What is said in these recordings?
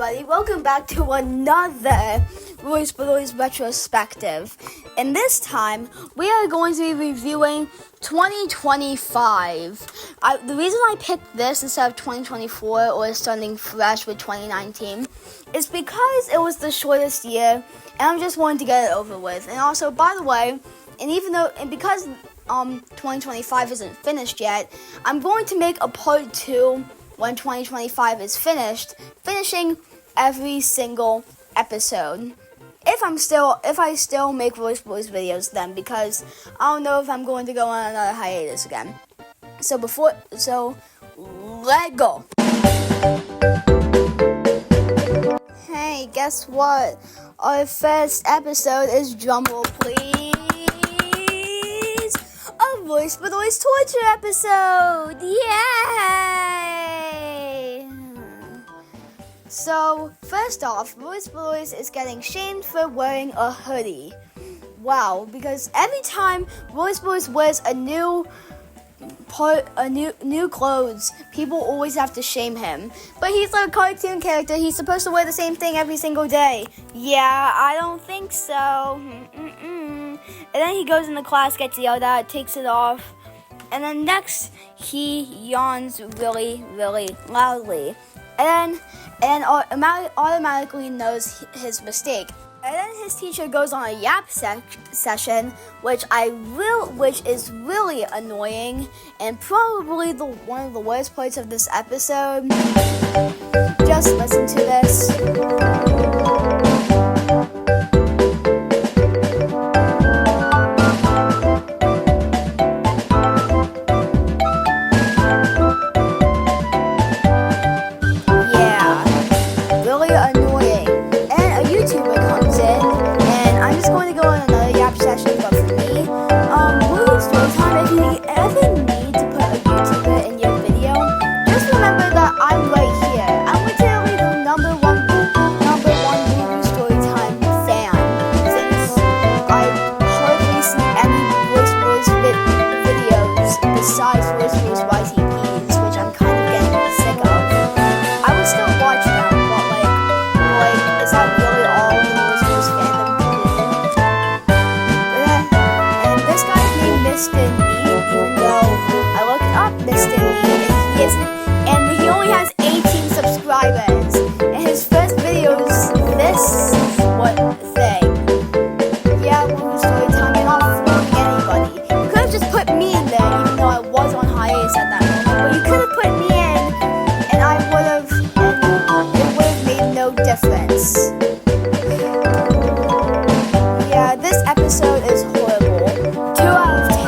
everybody, welcome back to another bedoys retrospective. And this time, we are going to be reviewing 2025. The reason I picked this instead of 2024 or starting fresh with 2019 is because it was the shortest year, and I just wanted to get it over with. And also, by the way, because 2025 isn't finished yet, I'm going to make a part 2 when 2025 is finished, finishing every single episode. If I still make Voice Boys videos then, because I don't know if I'm going to go on another hiatus again. So let go. Hey, guess what? Our first episode is, drumroll please, a Voice Boys torture episode. Yay! So, first off, Voice Boys is getting shamed for wearing a hoodie. Wow, because every time Voice Boys wears a new clothes, people always have to shame him. But he's like a cartoon character. He's supposed to wear the same thing every single day. Yeah, I don't think so. And then he goes into class, gets yelled at, takes it off. And then next, he yawns really, really loudly. And automatically knows his mistake. And then his teacher goes on a yap session, which is really annoying and probably one of the worst parts of this episode. Just listen to this. Yeah, this episode is horrible. 2 out of 10.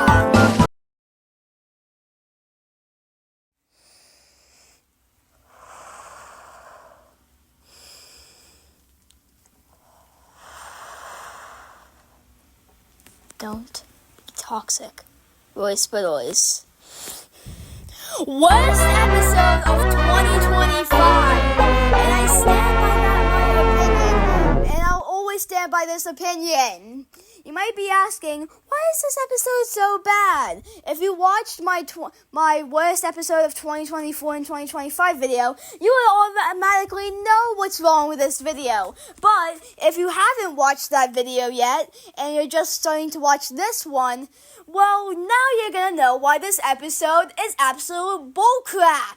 Don't be toxic. Voice Boys. Worst episode of 2025, and I stand by my opinion, and I'll always stand by this opinion. You might be asking, why is this episode so bad? If you watched my worst episode of 2024 and 2025 video, you will automatically know what's wrong with this video. But if you haven't watched that video yet, and you're just starting to watch this one, well, now you're gonna know why this episode is absolute bullcrap.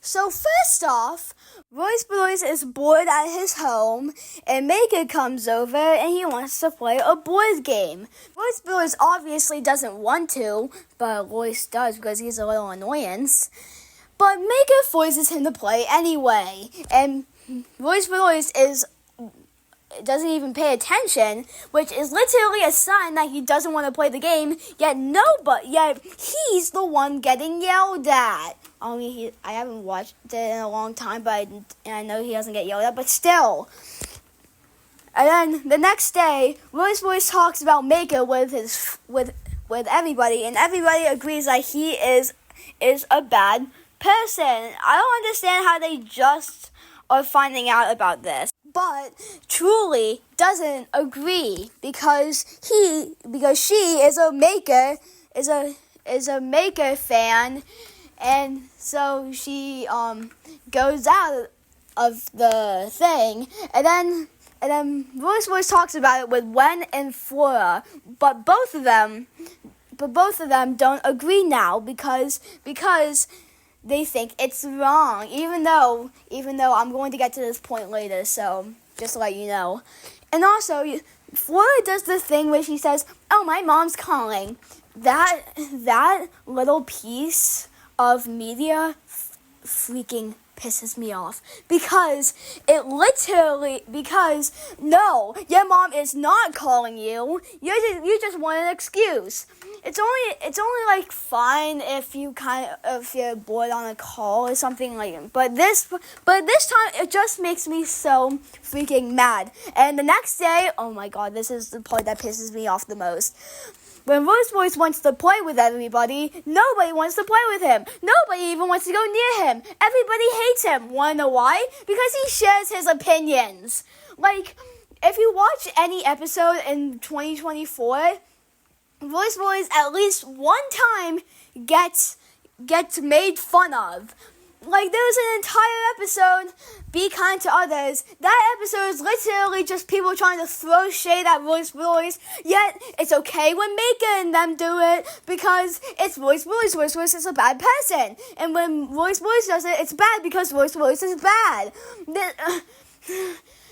So first off, Voice Boys is bored at his home, and Maker comes over and he wants to play a board game. Voice Boys obviously doesn't want to, but Voice does because he's a little annoyance. But Maker forces him to play anyway, and Voice Boys doesn't even pay attention, which is literally a sign that he doesn't want to play the game, yet he's the one getting yelled at. I haven't watched it in a long time, but I know he doesn't get yelled at, but still. And then the next day, Voice Boys talks about Maker with everybody, and everybody agrees that he is a bad person. I don't understand how they just are finding out about this. But Truly doesn't agree because she is a Maker fan, and so she goes out the thing, and then Voice talks about it with Wen and Flora, but both of them don't agree now because they think it's wrong, even though I'm going to get to this point later, so just to let you know. And also, Flora does the thing where she says, "Oh, my mom's calling." That little piece of media freaking pisses me off because no, your mom is not calling you. You just want an excuse. It's only like fine if you're bored on a call or something like that. But this time it just makes me so freaking mad. And the next day, oh my god, this is the part that pisses me off the most. When Voice wants to play with everybody, nobody wants to play with him. Nobody even wants to go near him. Everybody hates him. Want to know why? Because he shares his opinions. Like, if you watch any episode in 2024, Voice at least one time gets made fun of. Like, there was an entire episode, Be Kind to Others. That episode is literally just people trying to throw shade at Voice, yet it's okay when Mika and them do it because it's Voice is a bad person. And when Voice does it, it's bad because Voice is bad.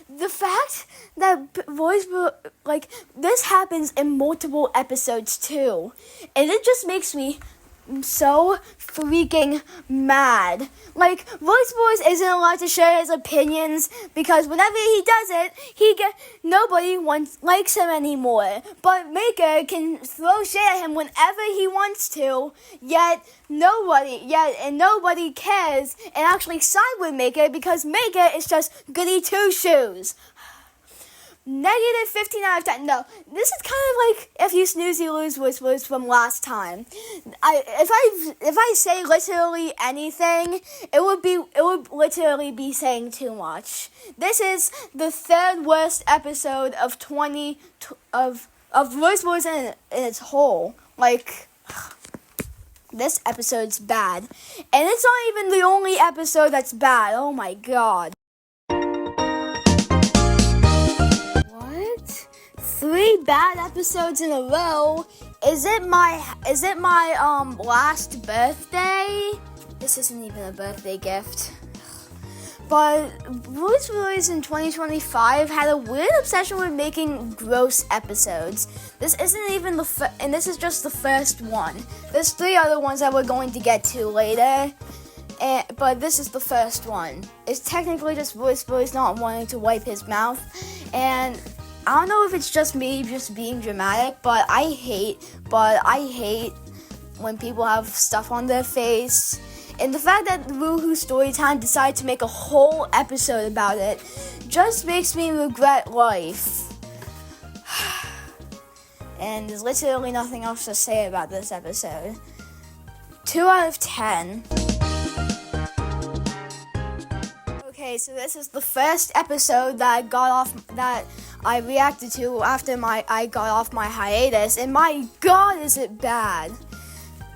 The fact that this happens in multiple episodes too, and it just makes me so freaking mad. Like, Voice isn't allowed to share his opinions because whenever he does it, nobody likes him anymore. But Maker can throw shade at him whenever he wants to, yet nobody cares and actually side with Maker because Maker is just goody two-shoes. Negative 15 out of 10. No, this is kind of like if you snooze, you lose Voice from last time. If I say literally anything, it would literally be saying too much. This is the third worst episode of Voice in its whole. Like, this episode's bad, and it's not even the only episode that's bad. Oh my god. 3 bad episodes in a row. Is it my last birthday? This isn't even a birthday gift. But Voice in 2025 had a weird obsession with making gross episodes. This isn't even and this is just the first one. There's 3 other ones that we're going to get to later. But this is the first one. It's technically just Voice not wanting to wipe his mouth, and I don't know if it's just me just being dramatic, but I hate when people have stuff on their face. And the fact that Woohoo Storytime decided to make a whole episode about it just makes me regret life. And there's literally nothing else to say about this episode. 2 out of 10. Okay, so this is the first episode that I reacted to after I got off my hiatus, and my god, is it bad!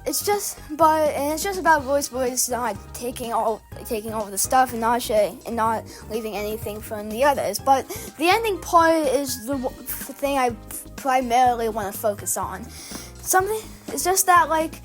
It's just about Voice not taking all the stuff and not leaving anything from the others. But the ending part is the thing I primarily want to focus on. It's just that, like,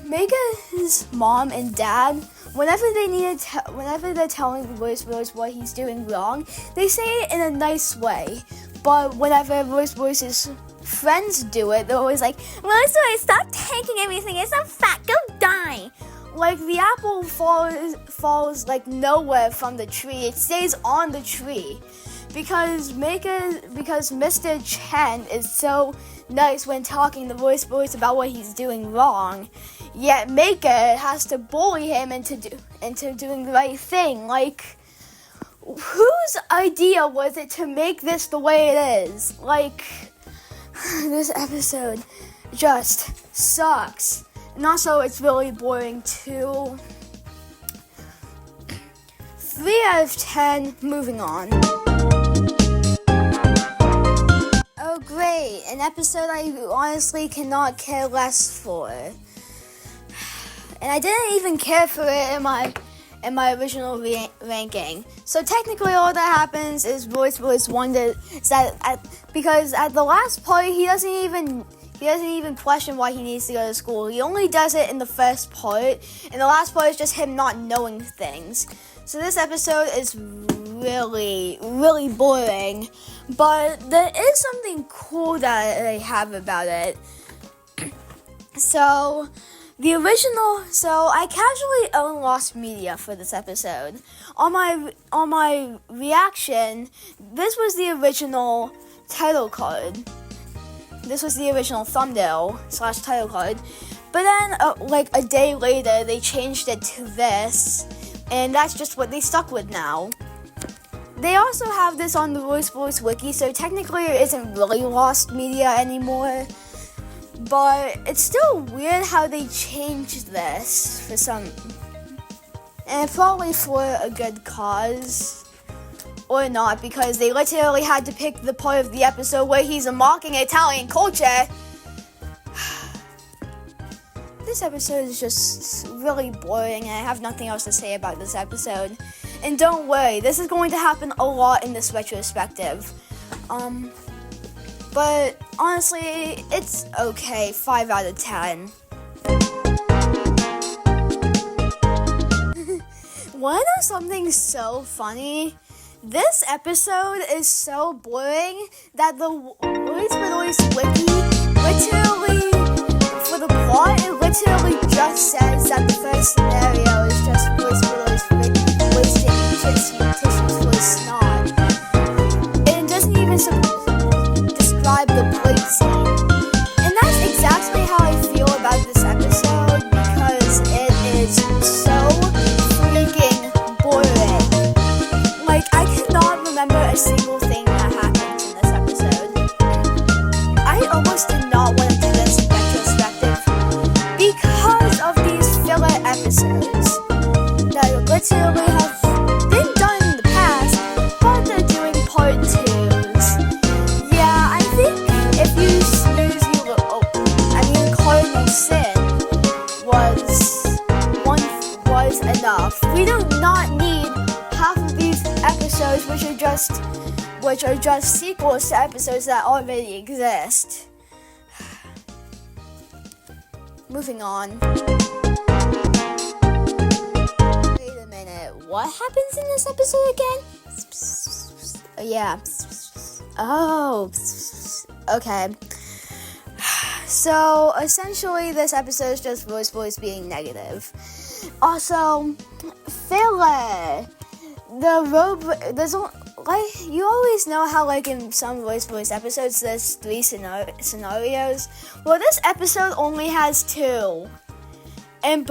Mega's mom and dad, whenever they're telling Voice what he's doing wrong, they say it in a nice way. But whenever Voice's friends do it, they're always like, "Voice, stop taking everything. It's not fat. Go die." Like, the apple falls like nowhere from the tree. It stays on the tree because Mr. Chen is so nice when talking to Voice about what he's doing wrong. Yet Maker has to bully him into doing the right thing. Like, whose idea was it to make this the way it is? Like, this episode just sucks. And also, it's really boring too. 3 out of 10, moving on. Oh great, an episode I honestly cannot care less for. And I didn't even care for it in my original ranking. So technically, all that happens is Royce wonders because at the last part he doesn't even question why he needs to go to school. He only does it in the first part, and the last part is just him not knowing things. So this episode is really, really boring, but there is something cool that I have about it. So I casually own Lost Media for this episode. On my reaction, this was the original title card. This was the original thumbnail / title card. But then, like a day later, they changed it to this, and that's just what they stuck with now. They also have this on the Royce Wiki, so technically it isn't really Lost Media anymore. But it's still weird how they changed this for some, and probably for a good cause, or not, because they literally had to pick the part of the episode where he's mocking Italian culture. This episode is just really boring, and I have nothing else to say about this episode. And don't worry, this is going to happen a lot in this retrospective. But honestly, it's okay. 5 out of 10. Wanna know something so funny? This episode is so boring that the Royce Wiki literally, for the plot, it literally just says that the first scenario is just Royce wasting tissues for snot. And it doesn't even describe the plate scene. And that's exactly how I feel about this episode, because it is so freaking boring. Like, I cannot remember a single thing that happened in this episode. I almost did not want to do this retrospective because of these filler episodes that literally have been done in the past, but they're doing part 2s. Yeah, I think if you snooze, Cardinal Sin was enough. We do not need half of these episodes, which are just sequels to episodes that already exist. Moving on. Wait a minute. What happens in this episode again? Yeah. Oh. Okay. So essentially, this episode is just Royce being negative. Also, filler. You always know how, like, in some Royce episodes, there's 3 scenarios. Well, this episode only has 2. And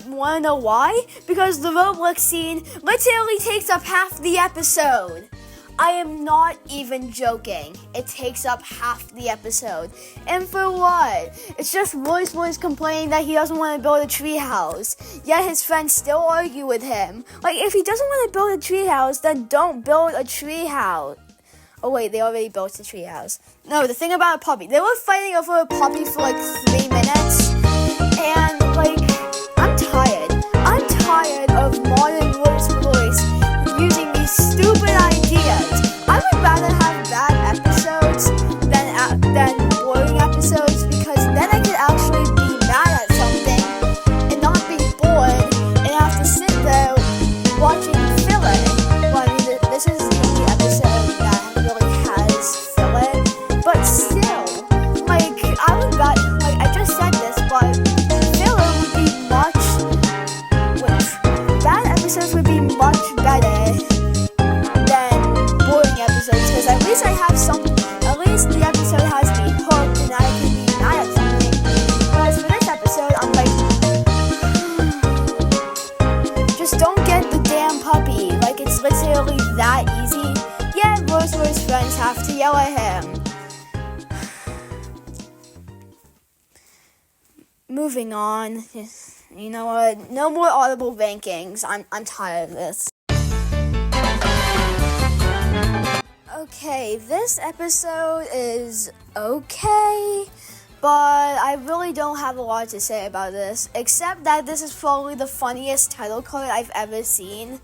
wanna know why? Because the Roblox scene literally takes up half the episode. I am not even joking. It takes up half the episode. And for what? It's just Royce complaining that he doesn't want to build a treehouse. Yet his friends still argue with him. Like, if he doesn't want to build a treehouse, then don't build a treehouse. Oh wait, they already built a treehouse. No, the thing about a puppy. They were fighting over a puppy for like 3 minutes. And like, I'm tired. I'm tired of modern Royce using these stupid ideas. I would rather have bad episodes than boring episodes, because then I could actually be mad at something and not be bored and have to sit there watching filler. Well, I mean, this is the only episode that really has filler, but still, like, I would rather, like, I just said this, but filler would be bad episodes would be much better than boring episodes, because at least I have something. At least the episode has me hooked and I can be mad at something. Whereas for this episode, I'm like, just don't get the damn puppy. Like, it's literally that easy. Yeah, Royce's friends have to yell at him. Moving on. You know what? No more audible rankings. I'm tired of this. Okay, this episode is okay, but I really don't have a lot to say about this, except that this is probably the funniest title card I've ever seen.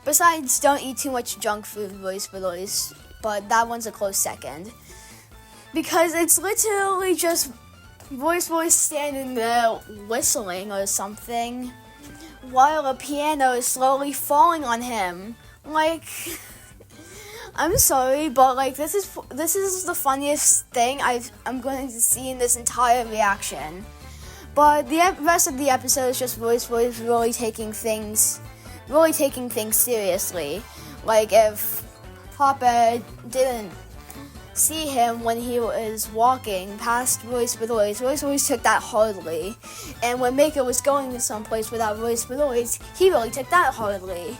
Besides, don't eat too much junk food, bedoys, but that one's a close second. Because it's literally just voice standing there whistling or something while a piano is slowly falling on him. Like, I'm sorry, but like this is the funniest thing I'm going to see in this entire reaction. But the rest of the episode is just voice really taking things seriously. Like if Papa didn't see him when he was walking past Voice took that hardly. And when Mako was going to someplace without Voice, he really took that hardly.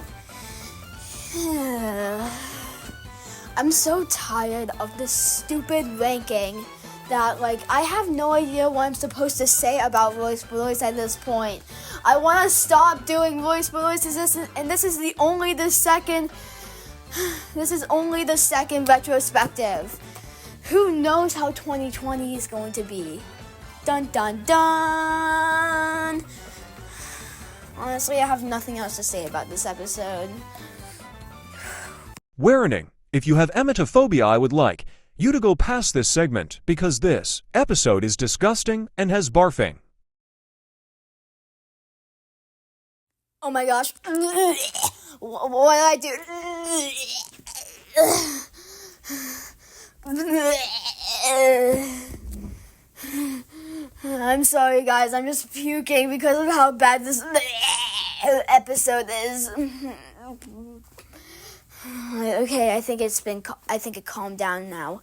I'm so tired of this stupid ranking that, like, I have no idea what I'm supposed to say about Voice at this point. I want to stop doing Voice, and this is only the second retrospective. Who knows how 2020 is going to be? Dun dun dun! Honestly, I have nothing else to say about this episode. Warning! If you have emetophobia, I would like you to go past this segment because this episode is disgusting and has barfing. Oh my gosh. What did I do? I'm sorry, guys. I'm just puking because of how bad this episode is. Okay, I think it calmed down now.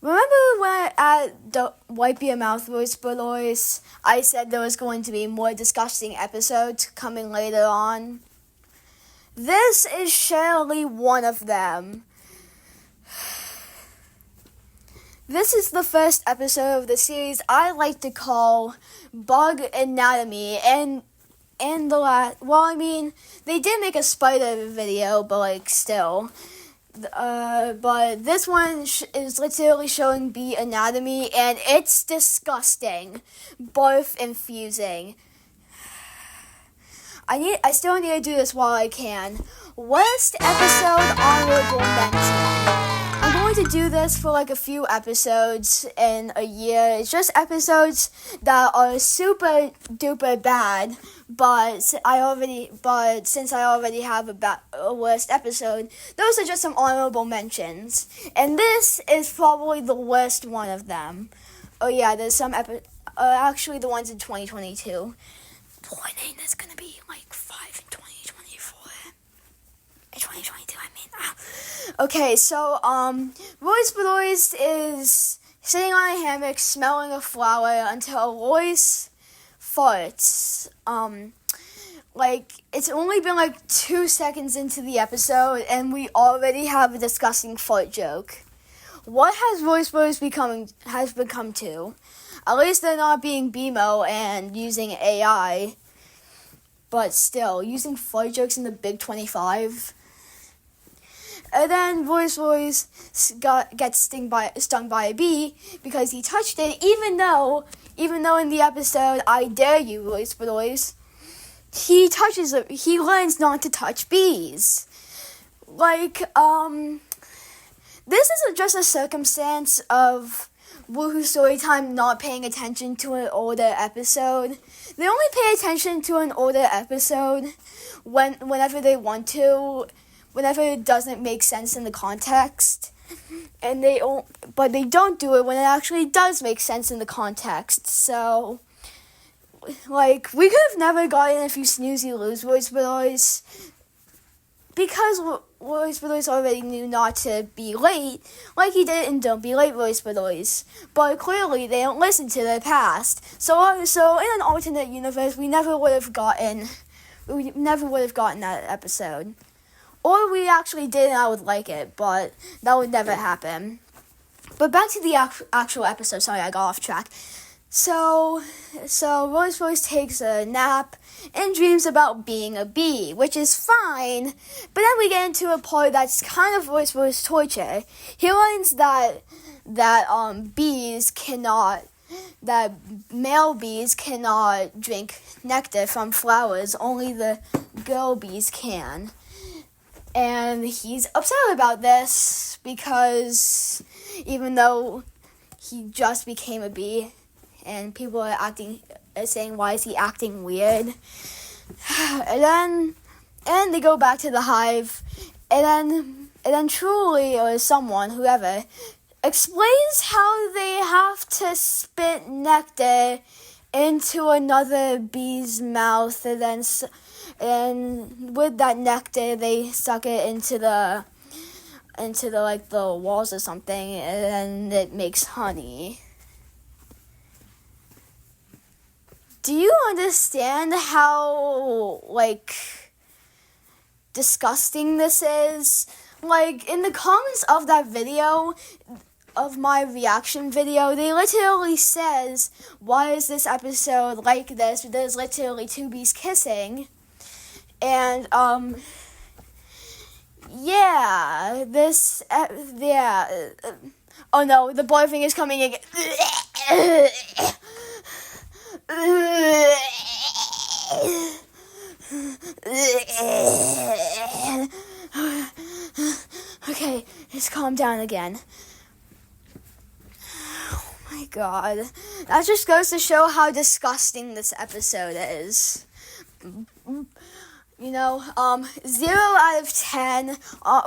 Remember when at the Wipe Your Mouth Voice, bedoys, I said there was going to be more disgusting episodes coming later on? This is surely one of them. This is the first episode of the series I like to call Bug Anatomy, and they did make a spider video, but like still. But this one is literally showing bee anatomy, and it's disgusting, barf infusing. I still need to do this while I can. Worst episode honorable mention. I'm going to do this for like a few episodes in a year. It's just episodes that are super duper bad, but since I already have a worst episode, those are just some honorable mentions. And this is probably the worst one of them. Oh yeah, there's some actually the ones in 2022. Warning, there's gonna be like 5 in 2024. In 2022, I mean. Okay, so Royce bedoys is sitting on a hammock smelling a flower until Royce farts. Like, it's only been like 2 seconds into the episode and we already have a disgusting fart joke. What has Royce bedoys become to? At least they're not being BMO and using AI. But still, using fart jokes in the Big 25. And then Royce gets stung by a bee because he touched it, even though in the episode I Dare You, Royce bedoys, he learns not to touch bees. Like, this isn't just a circumstance of Woohoo Storytime not paying attention to an older episode. They only pay attention to an older episode whenever they want to, whenever it doesn't make sense in the context. But they don't do it when it actually does make sense in the context. So, like, we could have never gotten If You Snooze, You Lose, Royce bedoys, because Royce bedoys already knew not to be late, like he did in Don't Be Late, Royce bedoys. But clearly, they don't listen to their past. So in an alternate universe, we never would have gotten that episode. Or we actually did, and I would like it, but that would never happen. But back to the actual episode. Sorry, I got off track. So Royce bedoys takes a nap and dreams about being a bee, which is fine. But then we get into a part that's kind of Royce bedoys torture. He learns that bees cannot male bees cannot drink nectar from flowers, only the girl bees can. And he's upset about this because even though he just became a bee and people are saying, why is he acting weird? And they go back to the hive, and then Truly, or someone, whoever, explains how they have to spit nectar into another bee's mouth, and with that nectar they suck it into the walls or something, and then it makes honey. Do you understand how disgusting this is? In the comments of that video, of my reaction video, they literally says, why is this episode like this? There's literally two bees kissing. And, oh no, the barfing is coming again. Okay, just calm down again. Oh my god. That just goes to show how disgusting this episode is. 0 out of 10,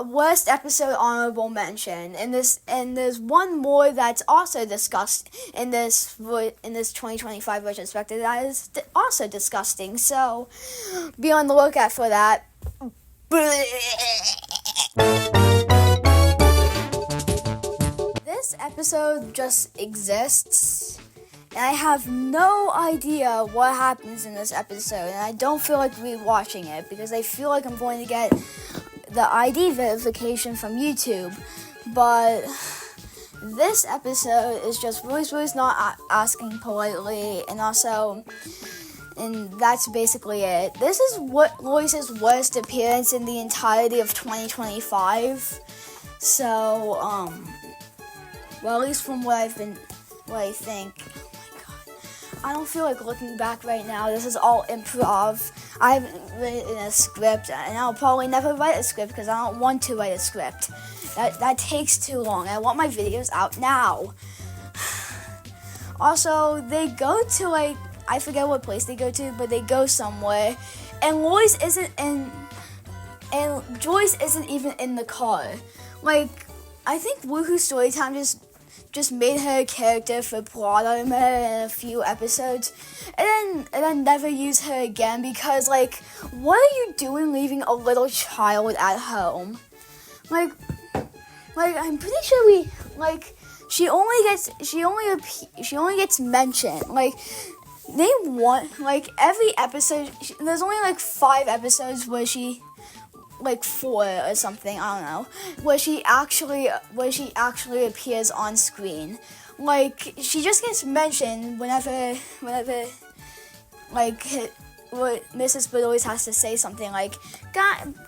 worst episode, honorable mention. And there's one more that's also discussed in this 2025 retrospective that is also disgusting. So be on the lookout for that. This episode just exists. And I have no idea what happens in this episode, and I don't feel like rewatching it because I feel like I'm going to get the ID verification from YouTube. But this episode is just Royce not asking politely, and that's basically it. This is what Royce's worst appearance in the entirety of 2025. So, well, at least from what I think. I don't feel like looking back right now. This is all improv. I haven't written a script, and I'll probably never write a script because I don't want to write a script. That takes too long. I want my videos out now. Also, they go to I forget what place they go to, but they go somewhere, and Joyce isn't even in the car. I think Woohoo Storytime just made her a character for plot armor in a few episodes, and then never use her again because, what are you doing leaving a little child at home? I'm pretty sure she only gets mentioned. Every episode, there's only 5 episodes where she 4 or something, I don't know, where she actually appears on screen. She just gets mentioned whenever Mrs. Bedoys has to say something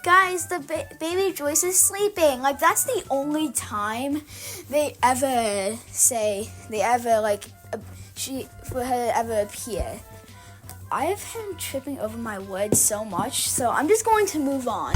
guys, the baby Joyce is sleeping. That's the only time they ever for her to ever appear. I have been tripping over my words so much, so I'm just going to move on.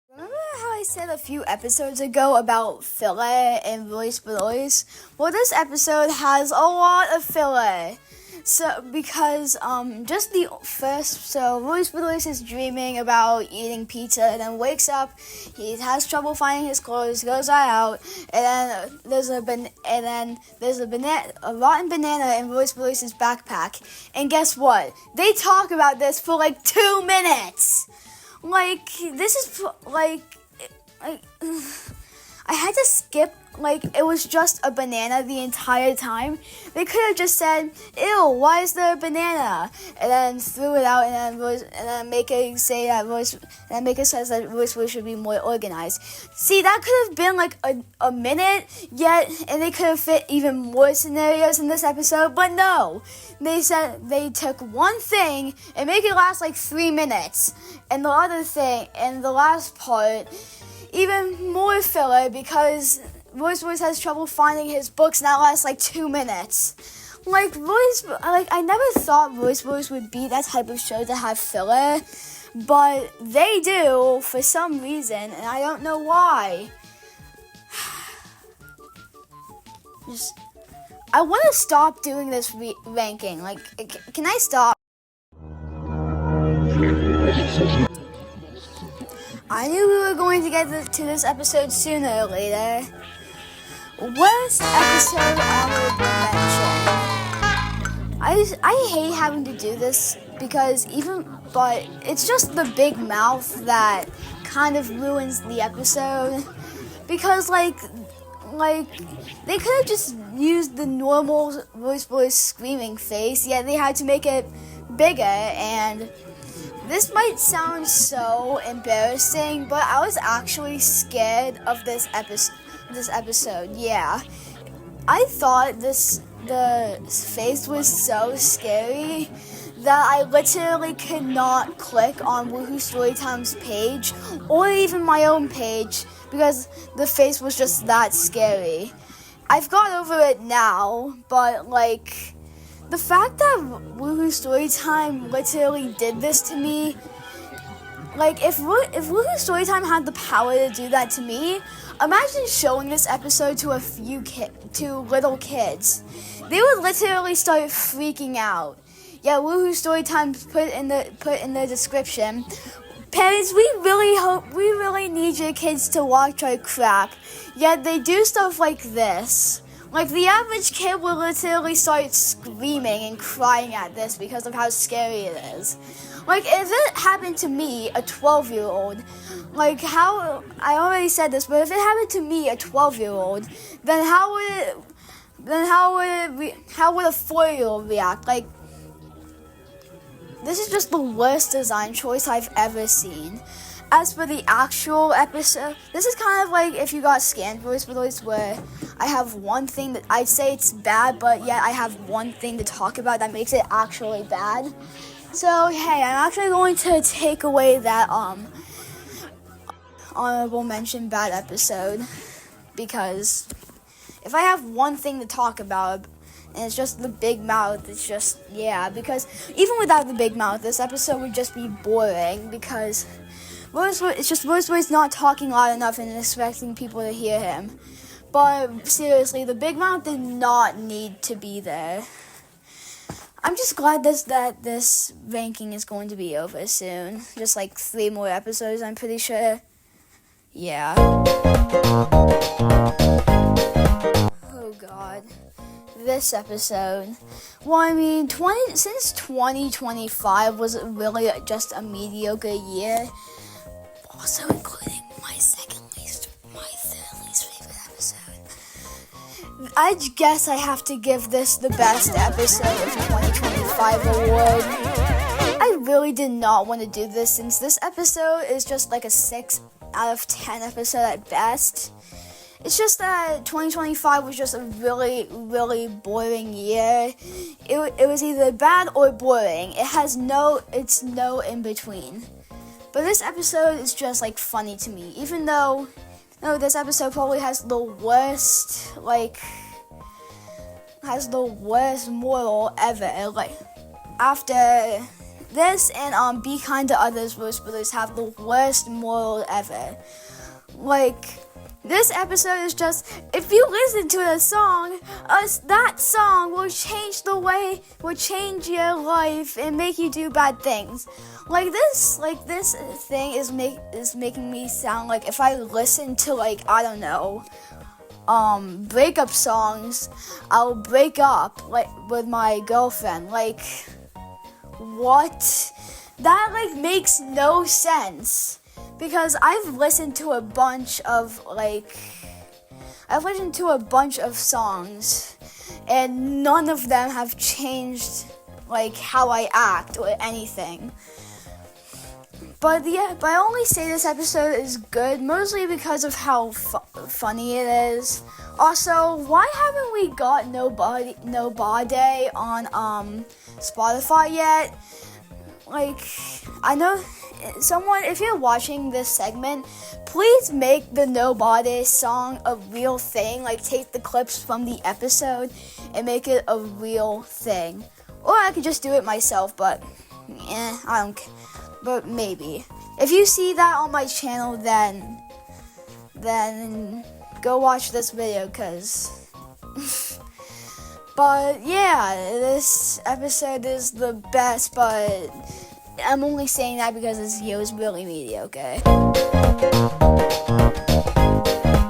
Remember how I said a few episodes ago about filler and Royce Bedoys? Well, this episode has a lot of filler. So, because, just the first, Royce Bedoys is dreaming about eating pizza, and then wakes up, he has trouble finding his clothes, goes out, and then there's a rotten banana in Royce Bedoys' backpack, and guess what? They talk about this for 2 minutes! This is, I had to skip, it was just a banana the entire time. They could have just said, ew, why is there a banana? And then threw it out, and then make it say that Royce, and then make it says that Royce should be more organized. See, that could have been a minute, and they could have fit even more scenarios in this episode, but no. They said they took one thing and make it last 3 minutes. And the other thing, and the last part, even more filler because Boys has trouble finding his books, and that lasts like 2 minutes. I never thought Boys would be that type of show to have filler, but they do for some reason, and I don't know why. I want to stop doing this ranking. Can I stop? I knew we were going to get to this episode sooner or later. Worst episode honorable mention. I hate having to do this but it's just the big mouth that kind of ruins the episode. Because they could have just used the normal voice screaming face, yet they had to make it bigger, and this might sound so embarrassing, but I was actually scared of this episode. Yeah. I thought the face was so scary that I literally could not click on Woohoo Storytime's page or even my own page because the face was just that scary. I've got over it now, but the fact that Woohoo Storytime literally did this to me, if Woohoo Storytime had the power to do that to me, imagine showing this episode to to little kids. They would literally start freaking out. Yeah, Woohoo Storytime put in the description. Parents, we really need your kids to watch our crap. Yet they do stuff like this. The average kid will literally start screaming and crying at this because of how scary it is. If it happened to me, a 12-year-old, how, I already said this, but if it happened to me, a 12-year-old, then how would a 4-year-old react? This is just the worst design choice I've ever seen. As for the actual episode, this is kind of like if you got scanned voice where I have one thing that I'd say it's bad, but yet I have one thing to talk about that makes it actually bad. So, hey, I'm actually going to take away that honorable mention bad episode, because if I have one thing to talk about, and it's just the big mouth, it's just, yeah, because even without the big mouth, this episode would just be boring, because Voice not talking loud enough and expecting people to hear him. But seriously, the big mouth did not need to be there. I'm just glad that this ranking is going to be over soon. Just 3 more episodes, I'm pretty sure. Yeah. Oh God. This episode. Well, I mean, since 2025 was really just a mediocre year, also including my third least favorite episode, I guess I have to give this the best episode of 2025 award. I really did not want to do this since this episode is just a 6 out of 10 episode at best. It's just that 2025 was just a really, really boring year. It was either bad or boring. It's no in between. But this episode is just funny to me, even though this episode probably has the worst moral ever. After this and Be Kind to Others, Roast Brothers have the worst moral ever. This episode is just, if you listen to the song, that song will change your life and make you do bad things. This thing is making me sound like if I listen to I don't know, breakup songs, I'll break up with my girlfriend. What? That makes no sense. Because I've listened to a bunch of songs, and none of them have changed how I act or anything. But I only say this episode is good mostly because of how funny it is. Also, why haven't we got Nobody on Spotify yet? I know someone, if you're watching this segment, please make the Nobody song a real thing. Like, take the clips from the episode and make it a real thing. Or I could just do it myself, but I don't care. But maybe. If you see that on my channel, then go watch this video, cause but yeah, this episode is the best, but I'm only saying that because this video is really mediocre.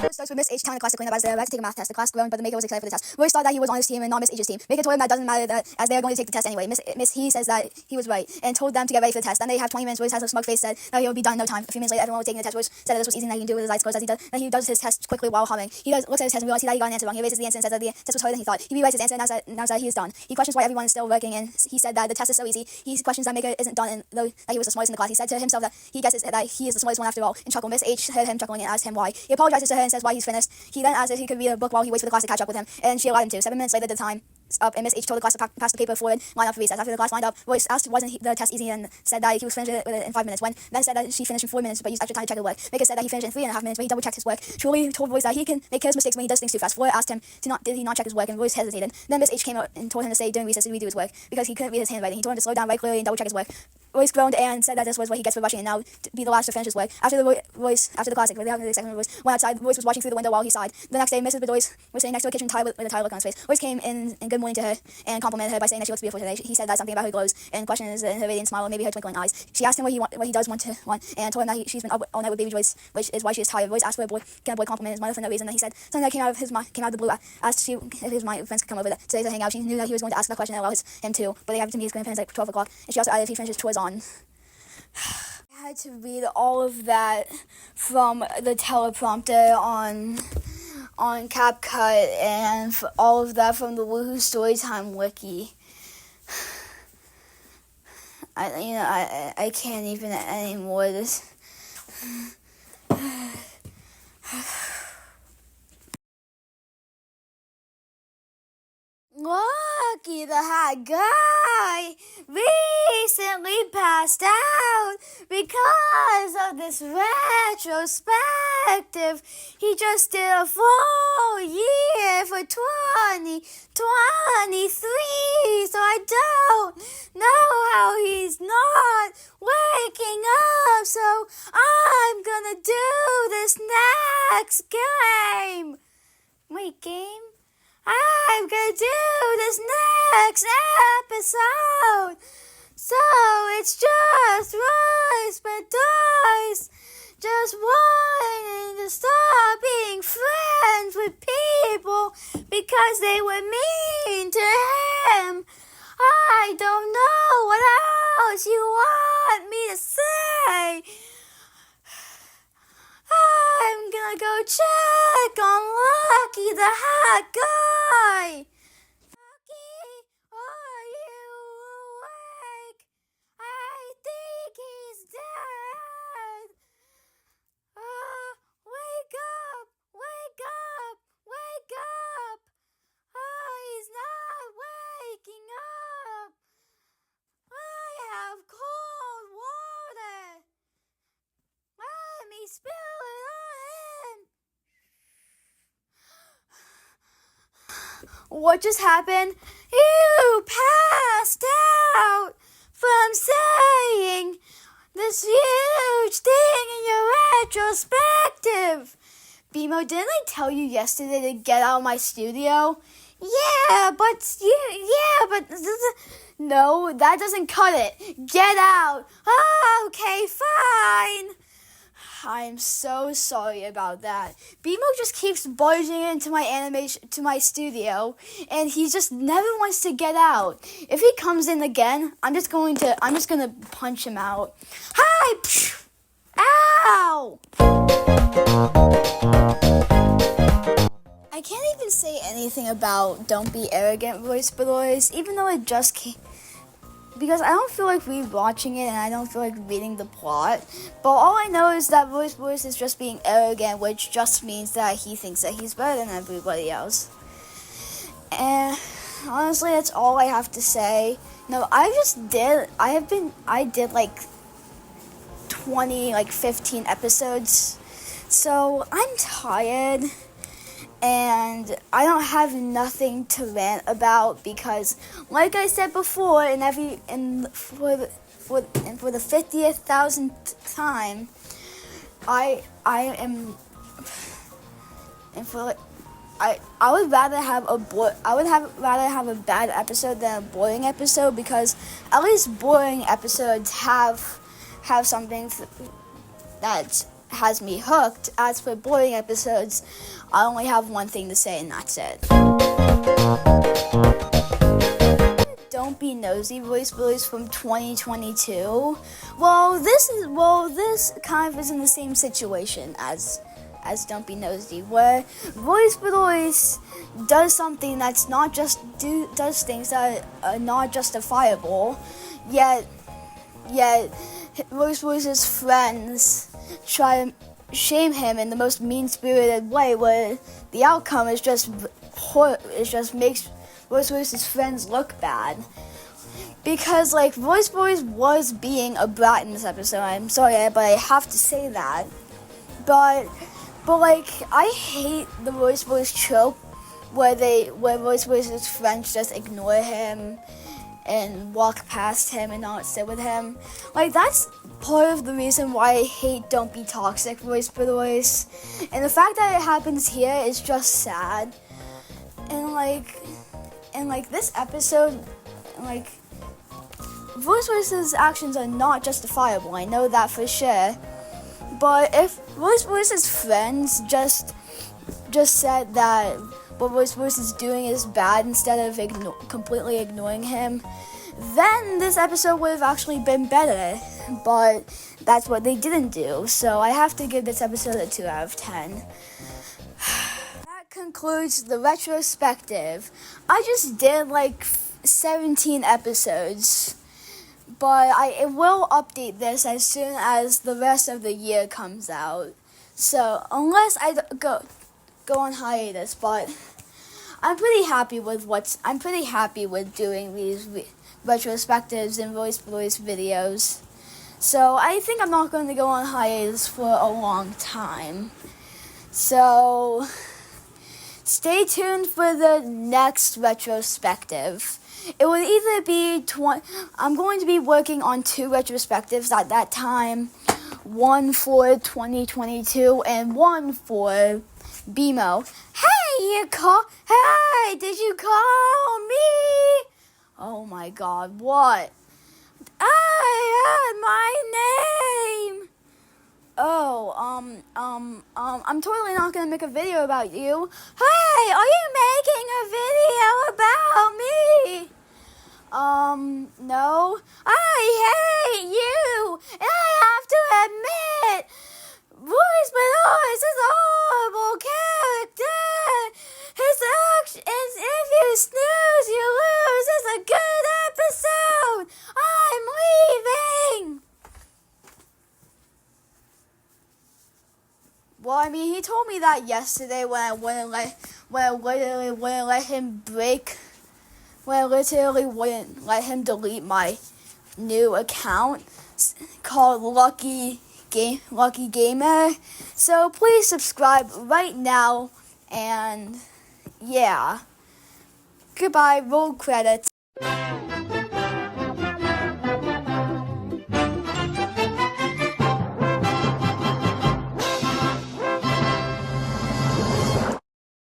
It starts with Miss H telling the class to clean up as they were about to take a math test. The class groaned, but the maker was excited for the test. Royce thought that he was on his team and not Miss H's team. Maker told him that doesn't matter, that as they are going to take the test anyway. Miss He says that he was right and told them to get ready for the test. Then they have 20 minutes. Royce has a smug face, said that he will be done in no time. A few minutes later, everyone was taking the test. Royce said that this was easy and that he can do it with his eyes closed as he does. Then he does his test quickly while humming. He looks at his test and realizes that he got an answer wrong. He raises the answer and says that the test was harder than he thought. He rewrites his answer and announced that he is done. He questions why everyone is still working, and he said that the test is so easy. He questions that Maker isn't done and though that he was the smartest in the class. He said to himself that he guesses that he is the smartest one after all and chuckled. Miss H heard him chuckling and asked him why. He apologizes to her and says why he's finished. He then asks if he could read a book while he waits for the class to catch up with him, and she allowed him to. 7 minutes later, the time up, and Miss H told the class to pass the paper forward, line up for recess. After the class lined up, Royce asked wasn't the test easy and said that he was finished with it in 5 minutes. Then said that she finished in 4 minutes, but used extra time to check her work. Maker said that he finished in 3.5 minutes, but he double checked his work. Truly told Royce that he can make his mistakes when he does things too fast. Flora asked him did he not check his work, and Royce hesitated. Then Miss H came up and told him to stay during recess to redo his work because he couldn't read his handwriting. He told him to slow down, write clearly, and double check his work. Royce groaned and said that this was what he gets for rushing and now to be the last to finish his work. After the classic, Royce went outside. Royce was watching through the window while he sighed. The next day, Mrs. Bedoys was sitting next to a kitchen tile with a tired look on his face. Royce came in and good morning to her and complimented her by saying that she looks beautiful today. He said that something about her glows and questioned her radiant smile or maybe her twinkling eyes. She asked him what he does want, and told him that she's been up all night with baby Joyce, which is why she is tired. Royce asked for can a boy compliment his mother for no reason. Then he said something that came out of the blue. Asked if his friends could come over today to hang out. She knew that he was going to ask that question and allow him to, but they happened to meet his grandparents like 12 o'clock. And she also added if he finished his chores on. I had to read all of that from the teleprompter on CapCut and all of that from the Woohoo Storytime wiki. I can't even anymore. This. Lucky the Hat Guy recently passed out because of this retrospective. He just did a full year for 2023, so I don't know how he's not waking up, so I'm gonna do this next game. Wait, game? I'm gonna do this next episode. So it's just Royce bedoys, just wanting to stop being friends with people because they were mean to him. I don't know what else you want me to say. I'm gonna go check on Lucky the Hat Guy. Lucky, are you awake? I think he's dead. Wake up, wake up, wake up. Oh, he's not waking up. I have cold water. Let me spill it on him. What just happened? You passed out from saying this huge thing in your retrospective. Bimo, didn't I tell you yesterday to get out of my studio? Yeah, but no, that doesn't cut it. Get out. Okay, fine. I'm so sorry about that. Bimo just keeps barging into my studio, and he just never wants to get out. If he comes in again, I'm just gonna punch him out. Hi! Psh! Ow! I can't even say anything about don't be arrogant, Royce bedoys, even though it just came. Because I don't feel like rewatching it and I don't feel like reading the plot. But all I know is that Royce is just being arrogant, which just means that he thinks that he's better than everybody else. And honestly, that's all I have to say. No, I did like 15 episodes. So I'm tired, and I don't have nothing to rant about because, like I said before, for the 50,000th time, I would rather have rather have a bad episode than a boring episode, because at least boring episodes have something that has me hooked. As for boring episodes, I only have one thing to say, and that's it. Don't Be Nosy voice bullies from 2022. This kind of is in the same situation as Don't Be Nosy, where Voice Bedoys does something that's does things that are not justifiable, yet Voice Bedoys' friends try to shame him in the most mean-spirited way, where the outcome is just makes Voice Bedoys' friends look bad. Because, Voice Bedoys was being a brat in this episode. I'm sorry, but I have to say that. But I hate the Voice Bedoys trope where Voice Bedoys' friends just ignore him and walk past him and not sit with him. That's part of the reason why I hate Don't Be Toxic Voice Bedoys. And the fact that it happens here is just sad. And this episode, Voice Bedoys' actions are not justifiable. I know that for sure. But if Voice Bedoys' friends just said that what Voice Bedoys is doing is bad instead of completely ignoring him, then this episode would have actually been better. But that's what they didn't do. So I have to give this episode a 2 out of 10. That concludes the retrospective. I just did 17 episodes. But I will update this as soon as the rest of the year comes out. So unless I go on hiatus, but I'm pretty happy with doing these retrospectives and Voice Bedoys videos. So I think I'm not going to go on hiatus for a long time. So stay tuned for the next retrospective. It would either be I'm going to be working on 2 retrospectives at that time. One for 2022 and one for BMO. Hey, did you call me? Oh my God, what? I had my name. Oh, I'm totally not gonna make a video about you. Hey, are you making a video about me? No. I hate you, and I have to admit, Voice Bedoys is a horrible character. His actions, if you snooze, you lose. It's a good episode. I'm leaving. Well, I mean, he told me that yesterday when I literally wouldn't let him delete my new account called Lucky Gamer. So please subscribe right now, and yeah. Goodbye, roll credits.